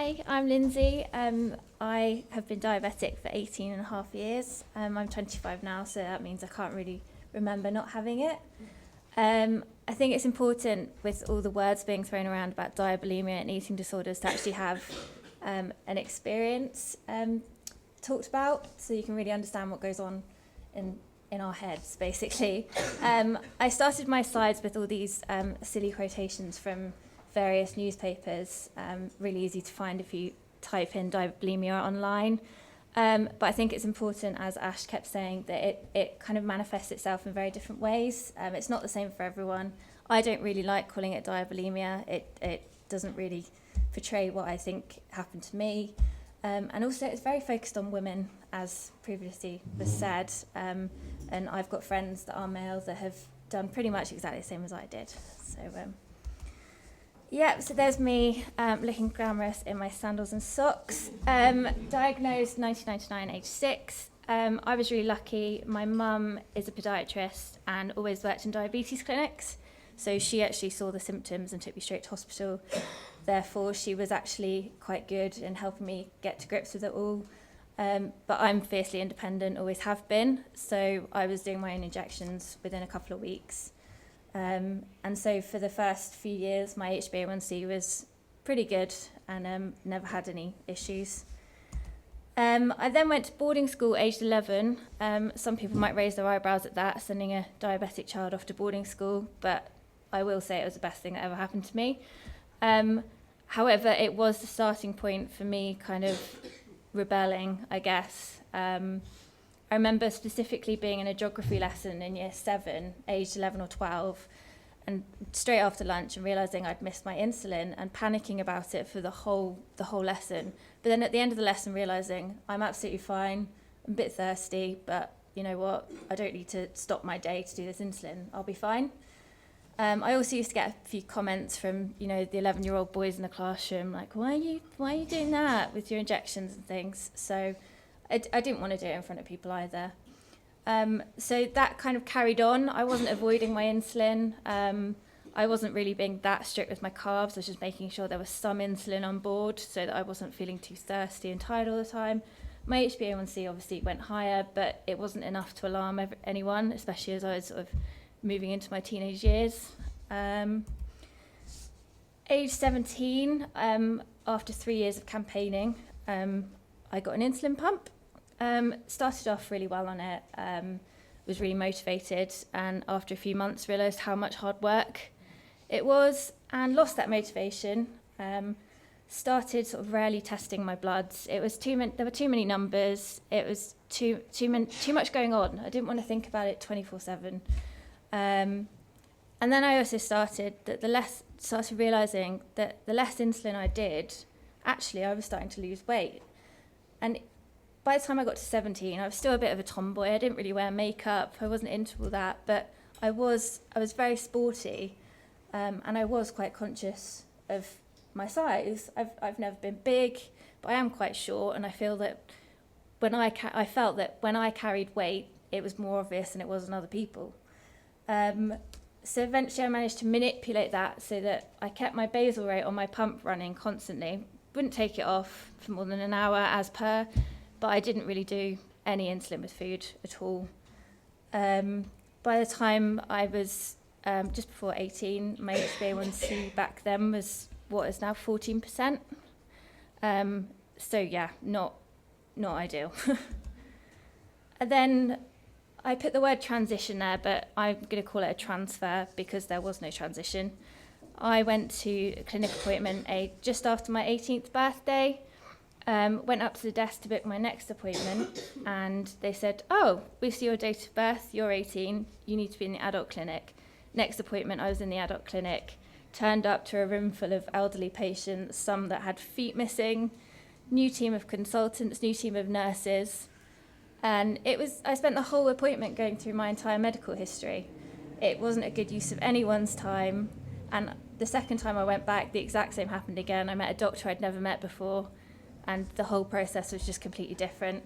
Hi, I'm Lynsey. I have been diabetic for 18 and a half years. I'm 25 now, so that means I can't really remember not having it. I think it's important with all the words being thrown around about diabulimia and eating disorders to actually have an experience talked about, so you can really understand what goes on in our heads, basically. I started my slides with all these silly quotations from various newspapers, really easy to find if you type in diabulimia online. But I think it's important, as Ash kept saying, that it kind of manifests itself in very different ways. It's not the same for everyone. I don't really like calling it diabulimia. It doesn't really portray what I think happened to me. And also it's very focused on women, as previously was said. And I've got friends that are male that have done pretty much exactly the same as I did. So there's me looking glamorous in my sandals and socks. Diagnosed 1999, age 6. I was really lucky. My mum is a paediatrist and always worked in diabetes clinics. So she actually saw the symptoms and took me straight to hospital. Therefore, she was actually quite good in helping me get to grips with it all. But I'm fiercely independent, always have been. So I was doing my own injections within a couple of weeks. And so for the first few years, my HbA1c was pretty good and never had any issues. I then went to boarding school aged 11. Some people might raise their eyebrows at that, sending a diabetic child off to boarding school, but I will say it was the best thing that ever happened to me. However, it was the starting point for me kind of rebelling, I guess. I remember specifically being in a geography lesson in year 7, aged 11 or 12, and straight after lunch and realising I'd missed my insulin and panicking about it for the whole lesson. But then at the end of the lesson realising I'm absolutely fine, I'm a bit thirsty, but you know what, I don't need to stop my day to do this insulin, I'll be fine. I also used to get a few comments from, the 11-year-old boys in the classroom, like, why are you doing that with your injections and things? So I didn't want to do it in front of people either. So that kind of carried on. I wasn't avoiding my insulin. I wasn't really being that strict with my carbs. I was just making sure there was some insulin on board so that I wasn't feeling too thirsty and tired all the time. My HbA1c obviously went higher, but it wasn't enough to alarm anyone, especially as I was sort of moving into my teenage years. Age 17, after 3 years of campaigning, I got an insulin pump. Started off really well on it, was really motivated, and after a few months realised how much hard work it was and lost that motivation. Started sort of rarely testing my bloods. There were too many numbers. It was too much going on. I didn't want to think about it 24/7. And then I also started realising that the less insulin I did, actually I was starting to lose weight. And by the time I got to 17, I was still a bit of a tomboy. I didn't really wear makeup. I wasn't into all that, but I was very sporty, and I was quite conscious of my size. I've never been big, but I am quite short, and I feel that I felt that when I carried weight, it was more obvious than it was in other people. So eventually I managed to manipulate that so that I kept my basal rate on my pump running constantly. Wouldn't take it off for more than an hour as per, but I didn't really do any insulin with food at all. By the time I was just before 18, my HbA1c back then was what is now 14%. So yeah, not ideal. And then I put the word transition there, but I'm going to call it a transfer because there was no transition. I went to a clinic appointment just after my 18th birthday, went up to the desk to book my next appointment, and they said, oh, we see your date of birth, you're 18, you need to be in the adult clinic. Next appointment, I was in the adult clinic, turned up to a room full of elderly patients, some that had feet missing, new team of consultants, new team of nurses. And I spent the whole appointment going through my entire medical history. It wasn't a good use of anyone's time. And the second time I went back, the exact same happened again. I met a doctor I'd never met before, and the whole process was just completely different.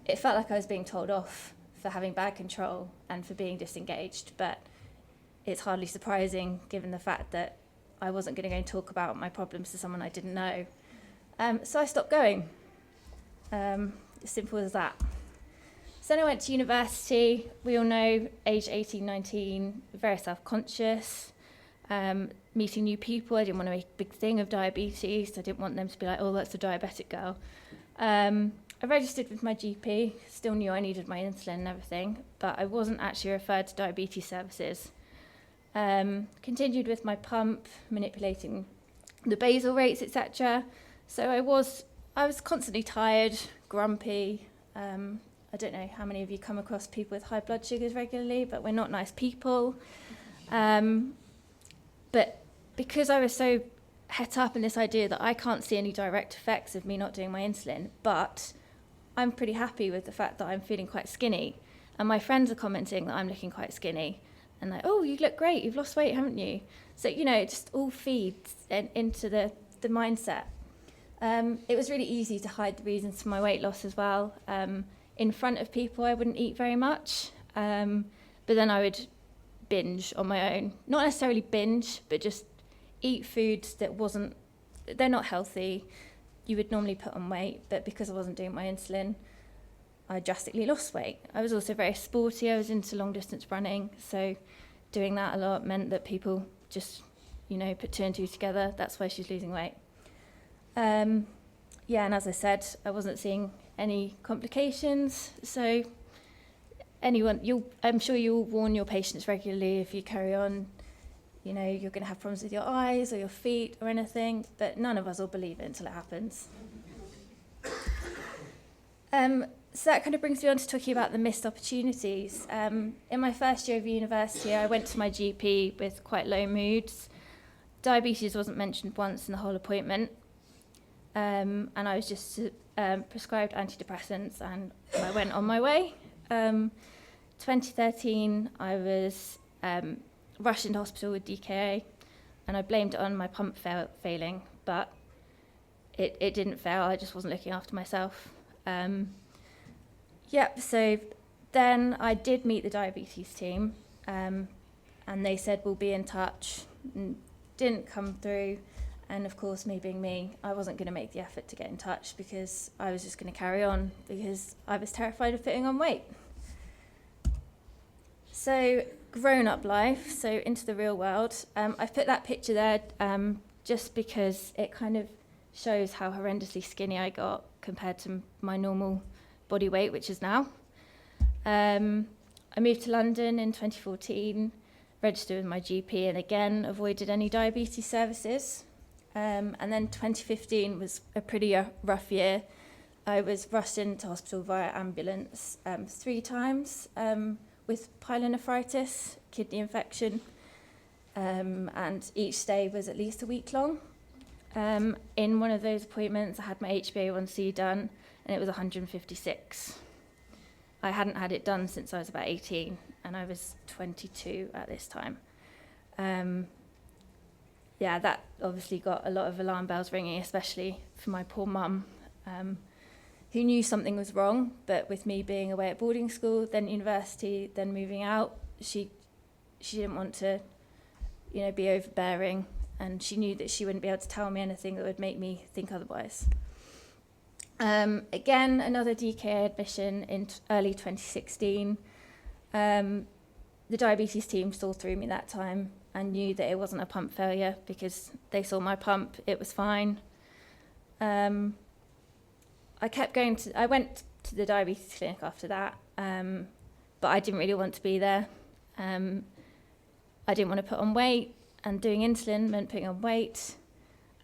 It felt like I was being told off for having bad control and for being disengaged, but it's hardly surprising given the fact that I wasn't going to go and talk about my problems to someone I didn't know. So I stopped going. As simple as that. So then I went to university. We all know, age 18, 19, very self-conscious, meeting new people. I didn't want to make a big thing of diabetes. I didn't want them to be like, oh, that's a diabetic girl. I registered with my GP, still knew I needed my insulin and everything, but I wasn't actually referred to diabetes services. Continued with my pump, manipulating the basal rates, etc. So I was constantly tired, grumpy. I don't know how many of you come across people with high blood sugars regularly, but we're not nice people. But because I was so het up in this idea that I can't see any direct effects of me not doing my insulin, but I'm pretty happy with the fact that I'm feeling quite skinny. And my friends are commenting that I'm looking quite skinny. And like, oh, you look great, you've lost weight, haven't you? So, it just all feeds into the mindset. It was really easy to hide the reasons for my weight loss as well. In front of people, I wouldn't eat very much. But then I would binge on my own. Not necessarily binge, but just eat foods that they're not healthy. You would normally put on weight, but because I wasn't doing my insulin, I drastically lost weight. I was also very sporty. I was into long distance running, so doing that a lot meant that people just, put two and two together. That's why she's losing weight. And as I said, I wasn't seeing any complications. So I'm sure you'll warn your patients regularly if you carry on, you're going to have problems with your eyes or your feet or anything, but none of us will believe it until it happens. So that kind of brings me on to talking about the missed opportunities. In my first year of university, I went to my GP with quite low moods. Diabetes wasn't mentioned once in the whole appointment. And I was just prescribed antidepressants and I went on my way. 2013, I was rushed into hospital with DKA and I blamed it on my pump failing, but it didn't fail. I just wasn't looking after myself. So then I did meet the diabetes team and they said, we'll be in touch. And didn't come through. And of course, me being me, I wasn't going to make the effort to get in touch because I was just going to carry on because I was terrified of putting on weight. So grown-up life, so into the real world. I've put that picture there just because it kind of shows how horrendously skinny I got compared to my normal body weight, which is now. I moved to London in 2014, registered with my GP, and again avoided any diabetes services. And then 2015 was a pretty rough year. I was rushed into hospital via ambulance 3 times with pyelonephritis, kidney infection, and each stay was at least a week long. In one of those appointments, I had my HbA1c done, and it was 156. I hadn't had it done since I was about 18, and I was 22 at this time. That obviously got a lot of alarm bells ringing, especially for my poor mum, who knew something was wrong, but with me being away at boarding school, then university, then moving out, she didn't want to, be overbearing, and she knew that she wouldn't be able to tell me anything that would make me think otherwise. Again, another DKA admission in early 2016. The diabetes team saw through me that time and knew that it wasn't a pump failure because they saw my pump, it was fine. I went to the diabetes clinic after that, but I didn't really want to be there. I didn't want to put on weight, and doing insulin meant putting on weight.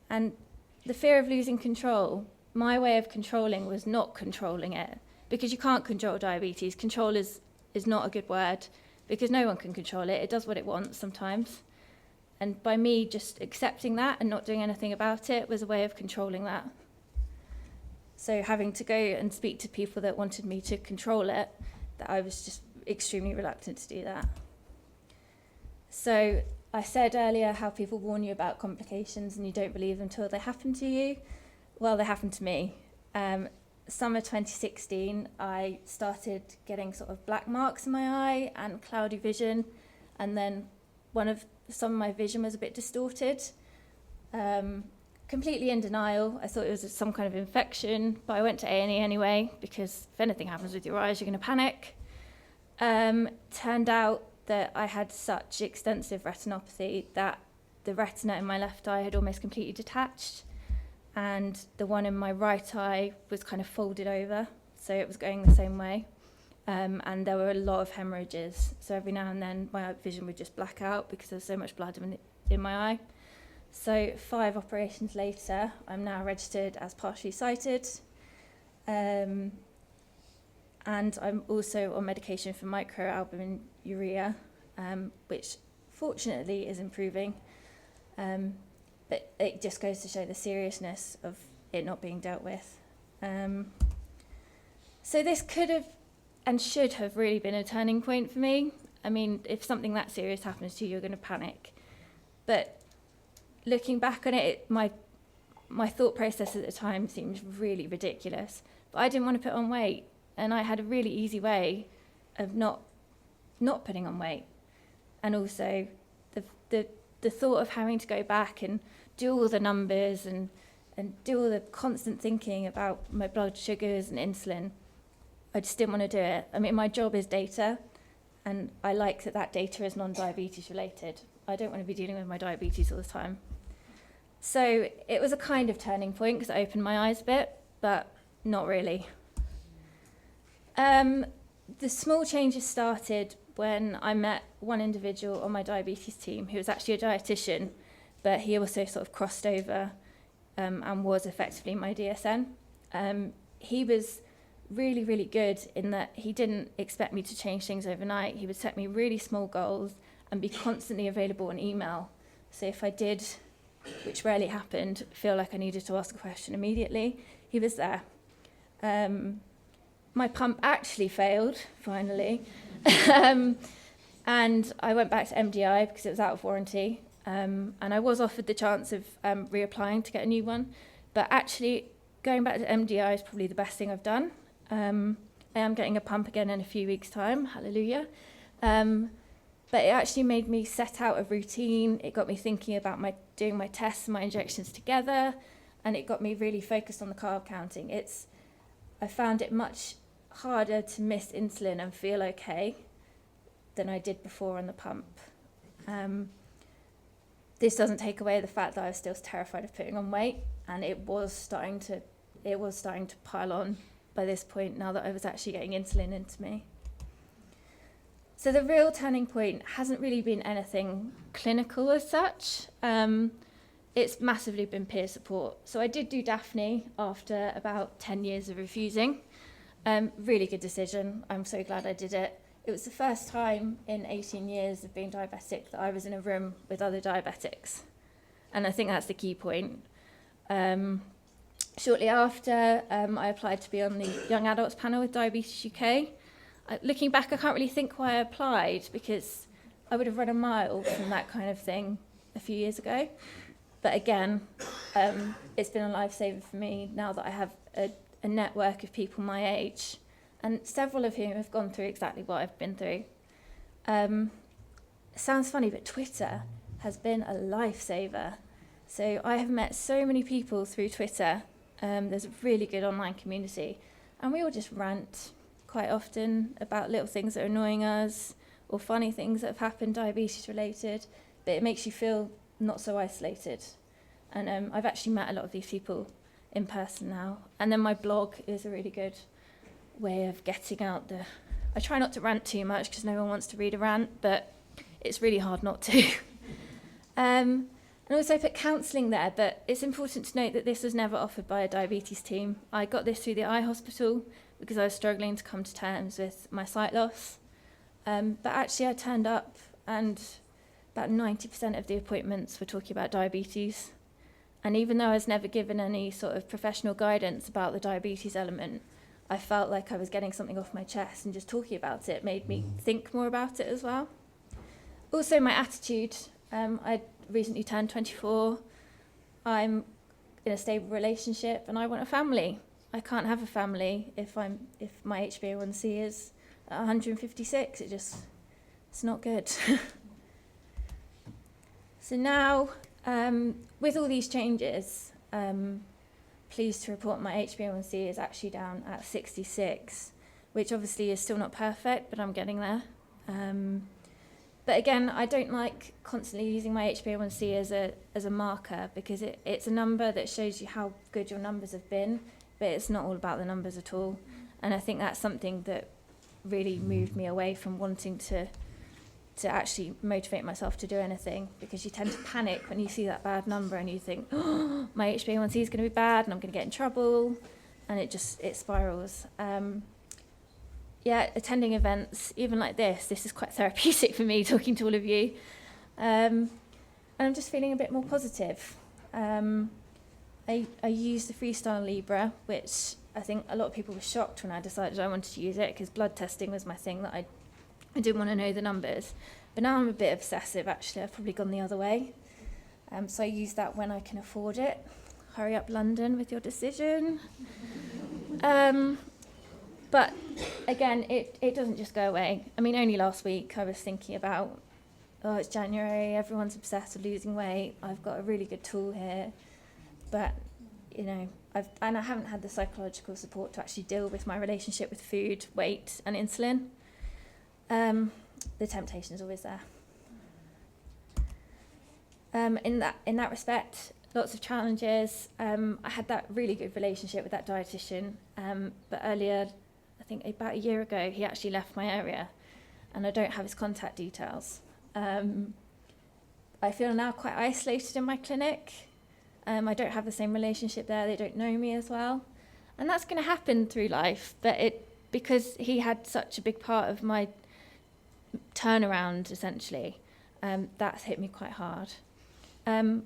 And the fear of losing control, my way of controlling was not controlling it, because you can't control diabetes. Control is not a good word, because no one can control it. It does what it wants sometimes. And by me just accepting that and not doing anything about it was a way of controlling that. So having to go and speak to people that wanted me to control it, that I was just extremely reluctant to do that. So I said earlier how people warn you about complications and you don't believe them until they happen to you. Well, they happened to me. Summer 2016, I started getting sort of black marks in my eye and cloudy vision, and then some of my vision was a bit distorted. completely in denial. I thought it was some kind of infection, but I went to A&E anyway, because if anything happens with your eyes, you're going to panic. Turned out that I had such extensive retinopathy that the retina in my left eye had almost completely detached, and the one in my right eye was kind of folded over, so it was going the same way. And there were a lot of hemorrhages, so every now and then my vision would just black out because there's so much blood in my eye. So 5 operations later, I'm now registered as partially sighted, and I'm also on medication for microalbuminuria, which fortunately is improving, but it just goes to show the seriousness of it not being dealt with. So this could have and should have really been a turning point for me. I mean, if something that serious happens to you, you're going to panic. But looking back on it, my thought process at the time seems really ridiculous. But I didn't want to put on weight, and I had a really easy way of not putting on weight. And also the thought of having to go back and do all the numbers and do all the constant thinking about my blood sugars and insulin, I just didn't want to do it. I mean, my job is data, and I like that data is non-diabetes related. I don't want to be dealing with my diabetes all the time. So it was a kind of turning point because it opened my eyes a bit, but not really. The small changes started when I met one individual on my diabetes team who was actually a dietitian, but he also sort of crossed over and was effectively my DSN. He was really, really good in that he didn't expect me to change things overnight. He would set me really small goals and be constantly available on email. So if I did, which rarely happened, feel like I needed to ask a question immediately, he was there. My pump actually failed, finally. And I went back to MDI because it was out of warranty. And I was offered the chance of reapplying to get a new one. But actually, going back to MDI is probably the best thing I've done. I am getting a pump again in a few weeks' time, hallelujah. But it actually made me set out a routine. It got me thinking about doing my tests and my injections together, and it got me really focused on the carb counting. I found it much harder to miss insulin and feel okay than I did before on the pump. This doesn't take away the fact that I was still terrified of putting on weight, and it was starting to pile on by this point, now that I was actually getting insulin into me. So the real turning point hasn't really been anything clinical as such. It's massively been peer support. So I did do Daphne after about 10 years of refusing. Really good decision. I'm so glad I did it. It was the first time in 18 years of being diabetic that I was in a room with other diabetics. And I think that's the key point. Shortly after, I applied to be on the Young Adults panel with Diabetes UK. Looking back, I can't really think why I applied, because I would have run a mile from that kind of thing a few years ago. But again, it's been a lifesaver for me now that I have a network of people my age, and several of whom have gone through exactly what I've been through. It sounds funny, but Twitter has been a lifesaver. So I have met so many people through Twitter. There's a really good online community, and we all just rant quite often about little things that are annoying us or funny things that have happened diabetes related, but it makes you feel not so isolated. And I've actually met a lot of these people in person now. And then my blog is a really good way of getting out I try not to rant too much because no one wants to read a rant, but it's really hard not to. And also I put counselling there, but it's important to note that this was never offered by a diabetes team. I got this through the eye hospital because I was struggling to come to terms with my sight loss. But actually I turned up and about 90% of the appointments were talking about diabetes. And even though I was never given any sort of professional guidance about the diabetes element, I felt like I was getting something off my chest, and just talking about it made me think more about it as well. Also my attitude. I recently turned 24. I'm in a stable relationship and I want a family. I can't have a family if my HbA1c is at 156. It's not good. So now, with all these changes, pleased to report my HbA1c is actually down at 66, which obviously is still not perfect, but I'm getting there. But again, I don't like constantly using my HbA1c as a marker, because it's a number that shows you how good your numbers have been, but it's not all about the numbers at all. And I think that's something that really moved me away from wanting to actually motivate myself to do anything, because you tend to panic when you see that bad number and you think, oh, my HbA1c is going to be bad and I'm going to get in trouble, and it spirals. Attending events, even like this is quite therapeutic for me, talking to all of you. And I'm just feeling a bit more positive. I used the Freestyle Libre, which I think a lot of people were shocked when I decided I wanted to use it, because blood testing was my thing that I didn't want to know the numbers. But now I'm a bit obsessive, actually. I've probably gone the other way. So I use that when I can afford it. Hurry up, London, with your decision. But again, it doesn't just go away. I mean, only last week I was thinking about, it's January, everyone's obsessed with losing weight. I've got a really good tool here. But, I haven't had the psychological support to actually deal with my relationship with food, weight, and insulin. The temptation is always there. In that respect, lots of challenges. I had that really good relationship with that dietitian, but earlier, I think about a year ago, he actually left my area, and I don't have his contact details. I feel now quite isolated in my clinic. I don't have the same relationship there. They don't know me as well, and that's going to happen through life. But because he had such a big part of my turnaround, essentially, that's hit me quite hard. I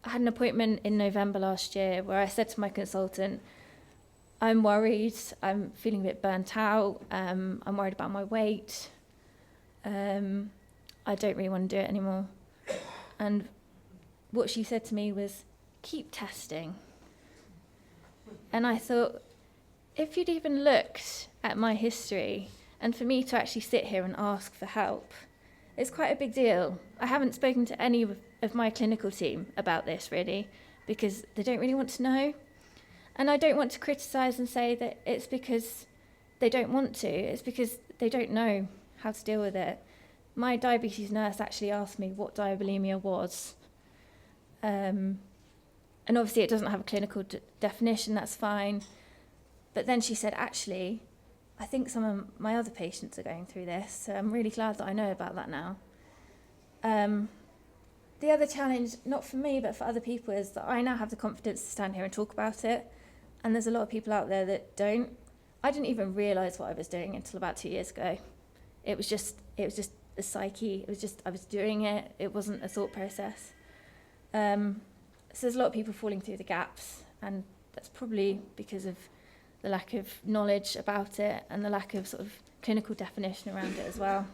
had an appointment in November last year where I said to my consultant, I'm worried, I'm feeling a bit burnt out, I'm worried about my weight, I don't really want to do it anymore. And what she said to me was, keep testing. And I thought, if you'd even looked at my history, and for me to actually sit here and ask for help, it's quite a big deal. I haven't spoken to any of my clinical team about this, really, because they don't really want to know. And I don't want to criticise and say that it's because they don't want to. It's because they don't know how to deal with it. My diabetes nurse actually asked me what diabulimia was. And obviously it doesn't have a clinical definition, that's fine. But then she said, actually, I think some of my other patients are going through this, so I'm really glad that I know about that now. The other challenge, not for me, but for other people, is that I now have the confidence to stand here and talk about it, and there's a lot of people out there that don't. I didn't even realise what I was doing until about 2 years ago. It was just the psyche. It was just, I was doing it. It wasn't a thought process. So there's a lot of people falling through the gaps, and that's probably because of the lack of knowledge about it and the lack of sort of clinical definition around it as well.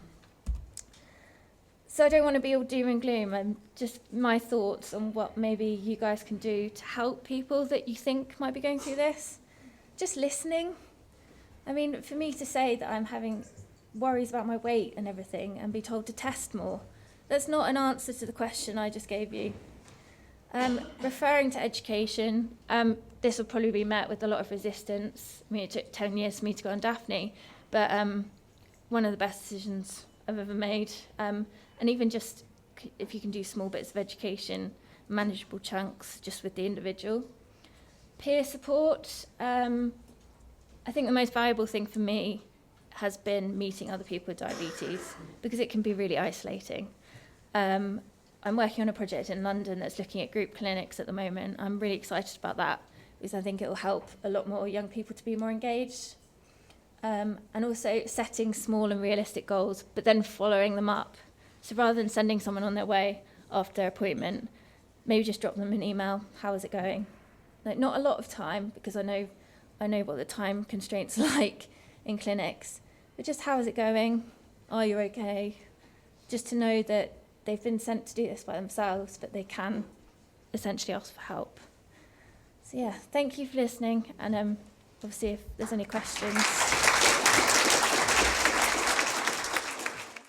So I don't want to be all doom and gloom, and just my thoughts on what maybe you guys can do to help people that you think might be going through this. Just listening. I mean, for me to say that I'm having worries about my weight and everything and be told to test more, that's not an answer to the question I just gave you. Referring to education, this will probably be met with a lot of resistance. I mean, it took 10 years for me to go on Daphne, but one of the best decisions I've ever made. And even just if you can do small bits of education, manageable chunks just with the individual. Peer support, I think the most valuable thing for me has been meeting other people with diabetes, because it can be really isolating. I'm working on a project in London that's looking at group clinics at the moment. I'm really excited about that, because I think it will help a lot more young people to be more engaged. And also setting small and realistic goals, but then following them up. So rather than sending someone on their way after their appointment, maybe just drop them an email. How is it going? Like, not a lot of time, because I know what the time constraints are like in clinics, but just how is it going? Are you okay? Just to know that they've been sent to do this by themselves, but they can essentially ask for help. So yeah, thank you for listening, and obviously if there's any questions.